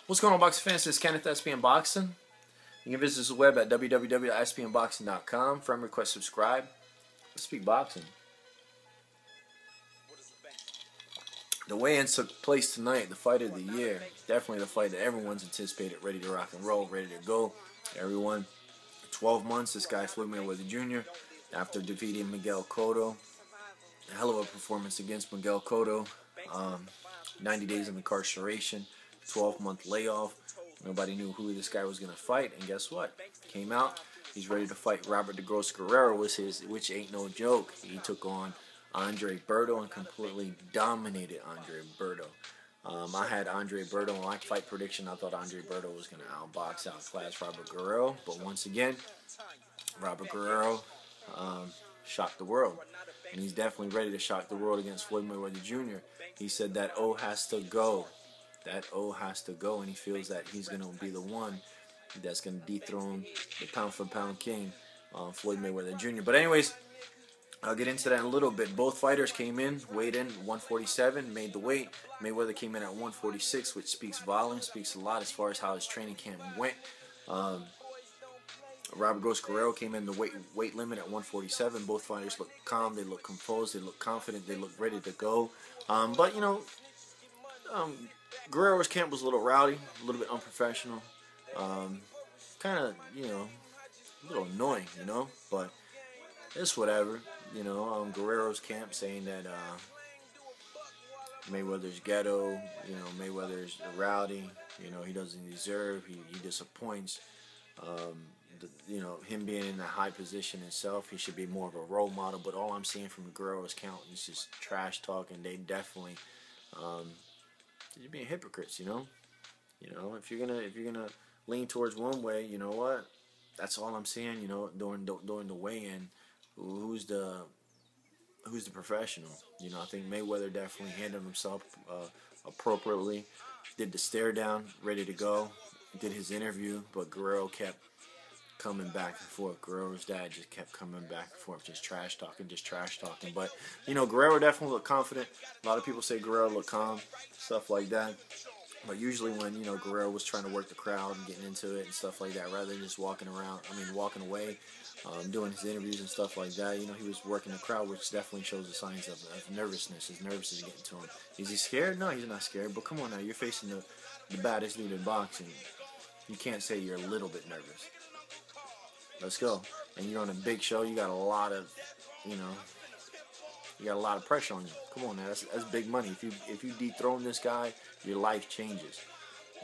What's going on, boxing fans? This is Kenneth, SPN Boxing. You can visit the web at www.spnboxing.com. Friend request, subscribe. Let's speak boxing. The weigh-in took place tonight, the fight of the year. Definitely the fight that everyone's anticipated, ready to rock and roll, ready to go. Everyone, 12 months, this guy, Floyd Mayweather Jr., after defeating Miguel Cotto. A hell of a performance against Miguel Cotto. 90 days of incarceration, 12-month layoff. Nobody knew who this guy was going to fight, and guess what? Came out. He's ready to fight Robert Guerrero, which ain't no joke. He took on Andre Berto and completely dominated Andre Berto. I had Andre Berto in my fight prediction. I thought Andre Berto was going to outbox, outclass Robert Guerrero, but once again, Robert Guerrero shocked the world. And he's definitely ready to shock the world against Floyd Mayweather Jr. He said that O has to go. That O has to go, and he feels that he's going to be the one that's going to dethrone the pound-for-pound king, Floyd Mayweather Jr. But anyways, I'll get into that in a little bit. Both fighters came in, weighed in 147, made the weight. Mayweather came in at 146, which speaks volumes, speaks a lot as far as how his training camp went. Robert Guerrero came in the weight limit at 147. Both fighters look calm, they look composed, they look confident, they look ready to go. But, you know, Guerrero's camp was a little rowdy, a little bit unprofessional. Kind of, you know, a little annoying, you know, but it's whatever. You know, Guerrero's camp saying that Mayweather's ghetto, you know, Mayweather's rowdy, you know, he doesn't deserve, he disappoints. You know, him being in a high position himself, he should be more of a role model. But all I'm seeing from Guerrero's count is just trash talking. They definitely, you're being hypocrites. You know, if you're gonna lean towards one way, you know what? That's all I'm seeing. You know, during the weigh-in, who's the professional? You know, I think Mayweather definitely handled himself appropriately. Did the stare down, ready to go. Did his interview, but Guerrero kept coming back and forth. Guerrero's dad just kept coming back and forth, just trash talking. But, you know, Guerrero definitely looked confident. A lot of people say Guerrero looked calm, stuff like that. But usually when, you know, Guerrero was trying to work the crowd and getting into it and stuff like that, rather than just walking away, doing his interviews and stuff like that, you know, he was working the crowd, which definitely shows the signs of nervousness. His nervousness is getting to him. Is he scared? No, he's not scared. But come on now, you're facing the baddest dude in boxing. You can't say you're a little bit nervous. Let's go. And you're on a big show. You got a lot of, you know, you got a lot of pressure on you. Come on, now, that's big money. If you dethrone this guy, your life changes.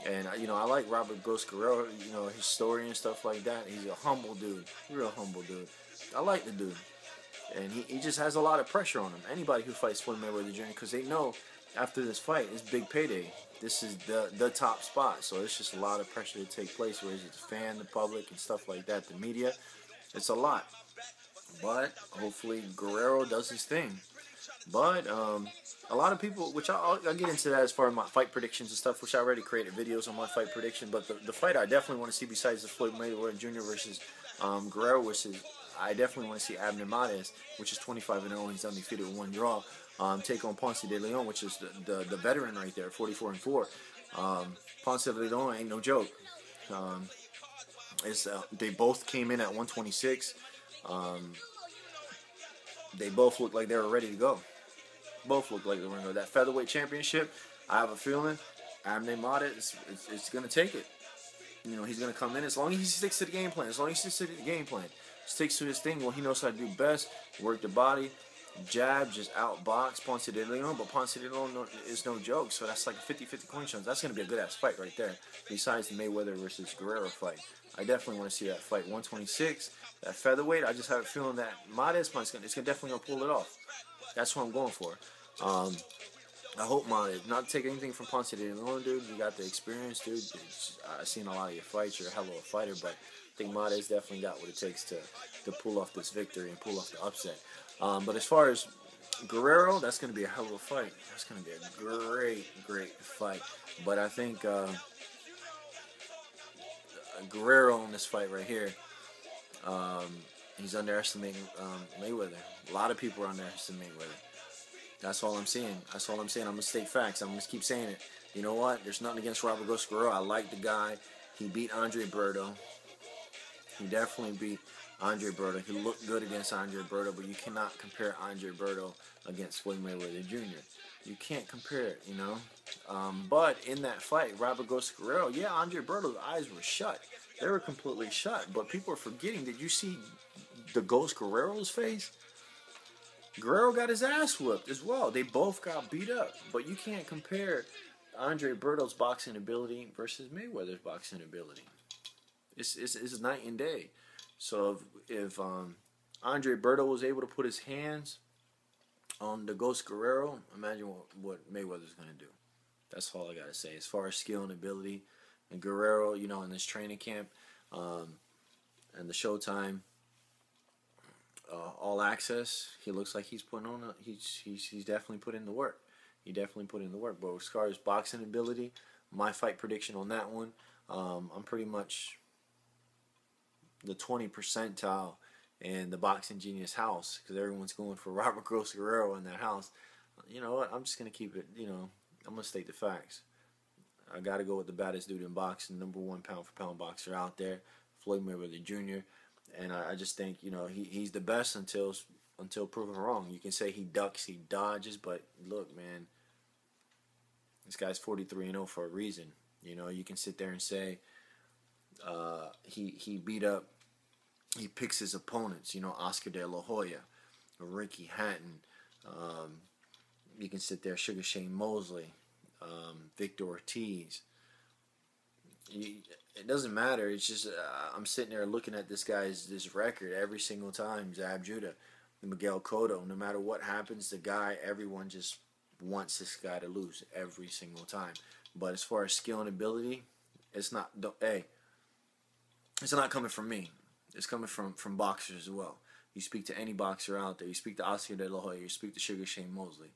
And you know, I like Robert Guerrero. You know, his story and stuff like that. He's a humble dude, real humble dude. I like the dude, and he just has a lot of pressure on him. Anybody who fights Floyd Mayweather Jr., because they know after this fight, it's big payday. This is the top spot, so it's just a lot of pressure to take place. Whereas it's the fan, the public, and stuff like that, the media, it's a lot. But hopefully Guerrero does his thing. But a lot of people, which I'll get into that as far as my fight predictions and stuff, which I already created videos on my fight prediction. But the fight I definitely want to see, besides the Floyd Mayweather Jr. versus Guerrero, I definitely want to see Abner Mares, which is 25-0, he's undefeated with one draw. Take on Ponce de Leon, which is the veteran right there, 44-4. Ponce de Leon ain't no joke. They both came in at 126. They both looked like they were ready to go. Both looked like they were going to go. That featherweight championship, I have a feeling Abner Mares is going to take it. You know, he's going to come in as long as he sticks to the game plan. Sticks to his thing, what he knows how to do best, work the body, jab, just outbox Ponce de Leon. But Ponce de Leon is no joke, so that's like a 50-50 coin chance. That's going to be a good-ass fight right there, besides the Mayweather versus Guerrero fight. I definitely want to see that fight. 126, that featherweight, I just have a feeling that Mares is definitely going to pull it off. That's what I'm going for. I hope Mares, not take anything from Ponce de Leon, dude. You got the experience, dude. I've seen a lot of your fights. You're a hell of a fighter, but I think Mares definitely got what it takes to pull off this victory and pull off the upset. But as far as Guerrero, that's going to be a hell of a fight. That's going to be a great fight. But I think Guerrero in this fight right here, he's underestimating Mayweather. A lot of people are underestimating Mayweather. That's all I'm seeing. I'm going to state facts. I'm going to keep saying it. You know what? There's nothing against Robert Guerrero. I like the guy. He beat Andre Berto. He definitely beat Andre Berto. He looked good against Andre Berto, but you cannot compare Andre Berto against Floyd Mayweather Jr. You can't compare it, you know. But in that fight, Robert Guerrero, yeah, Andre Berto's eyes were shut. They were completely shut. But people are forgetting. Did you see the Ghost Guerrero's face? Guerrero got his ass whooped as well. They both got beat up. But you can't compare Andre Berto's boxing ability versus Mayweather's boxing ability. It's night and day. So if Andre Berto was able to put his hands on the Ghost Guerrero, imagine what Mayweather's going to do. That's all I got to say. As far as skill and ability, and Guerrero, you know, in this training camp and the Showtime All Access, he looks like he's putting on. He's definitely put in the work. He definitely put in the work. But as far as boxing ability, my fight prediction on that one, I'm pretty much the 20 percentile in the Boxing Genius house, because everyone's going for Robert Guerrero in that house. You know what? I'm just going to keep it, you know, I'm going to state the facts. I got to go with the baddest dude in boxing, #1 pound-for-pound boxer out there, Floyd Mayweather Jr. And I just think, you know, he's the best until proven wrong. You can say he ducks, he dodges, but look, man, this guy's 43-0 for a reason. You know, you can sit there and say he beat up, he picks his opponents, you know, Oscar De La Hoya, Ricky Hatton. You can sit there, Sugar Shane Mosley, Victor Ortiz. It doesn't matter. It's just I'm sitting there looking at this record every single time. Zab Judah, Miguel Cotto. No matter what happens, everyone just wants this guy to lose every single time. But as far as skill and ability, it's not. It's not coming from me. It's coming from boxers as well. You speak to any boxer out there. You speak to Oscar De La Hoya. You speak to Sugar Shane Mosley.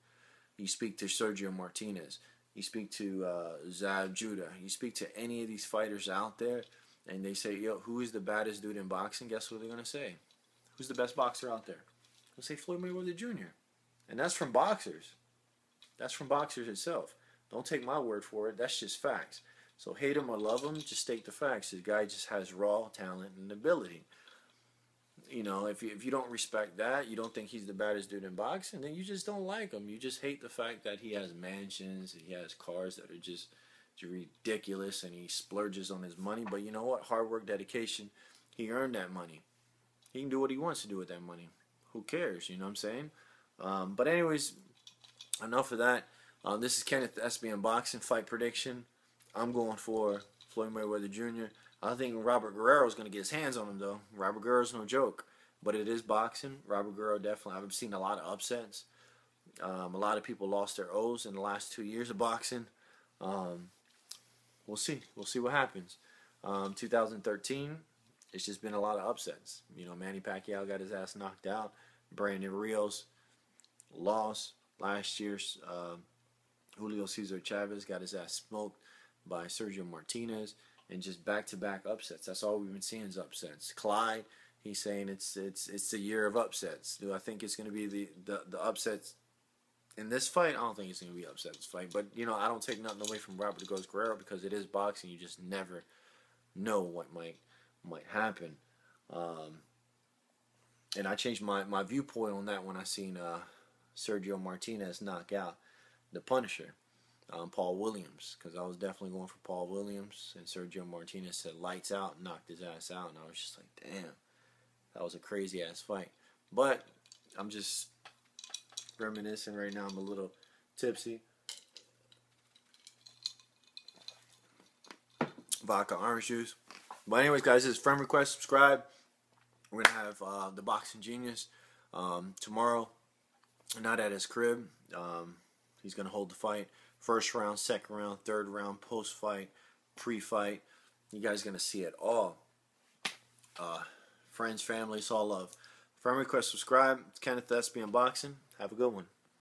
You speak to Sergio Martinez. You speak to Zab Judah. You speak to any of these fighters out there, and they say, yo, who is the baddest dude in boxing? Guess what they're going to say? Who's the best boxer out there? They'll say Floyd Mayweather Jr. And that's from boxers. That's from boxers itself. Don't take my word for it. That's just facts. So hate him or love him, just state the facts. This guy just has raw talent and ability. You know, if you don't respect that, you don't think he's the baddest dude in boxing, then you just don't like him. You just hate the fact that he has mansions, and he has cars that are just ridiculous, and he splurges on his money. But you know what? Hard work, dedication, he earned that money. He can do what he wants to do with that money. Who cares? You know what I'm saying? But anyways, enough of that. This is Kenneth, SBN Boxing Fight Prediction. I'm going for Floyd Mayweather Jr. I think Robert Guerrero is going to get his hands on him, though. Robert Guerrero's no joke. But it is boxing. Robert Guerrero definitely. I've seen a lot of upsets. A lot of people lost their O's in the last 2 years of boxing. We'll see. We'll see what happens. 2013, it's just been a lot of upsets. You know, Manny Pacquiao got his ass knocked out. Brandon Rios lost. Last year's Julio Cesar Chavez got his ass smoked by Sergio Martinez. And just back-to-back upsets. That's all we've been seeing is upsets. Clyde, he's saying it's the year of upsets. Do I think it's going to be the upsets in this fight? I don't think it's going to be upsets this fight. But, you know, I don't take nothing away from Robert Guerrero because it is boxing. You just never know what might happen. And I changed my viewpoint on that when I seen Sergio Martinez knock out the Punisher. Paul Williams, because I was definitely going for Paul Williams, and Sergio Martinez said lights out, knocked his ass out, and I was just like, damn, that was a crazy ass fight. But I'm just reminiscing right now. I'm a little tipsy. Vodka orange juice. But anyways, guys, this is friend request. Subscribe. We're gonna have the Boxing Genius tomorrow. Not at his crib. He's gonna hold the fight. First round, second round, third round, post-fight, pre-fight. You guys are going to see it all. Friends, family, it's all love. Friend request, subscribe. It's Kenneth, SBN Boxing. Have a good one.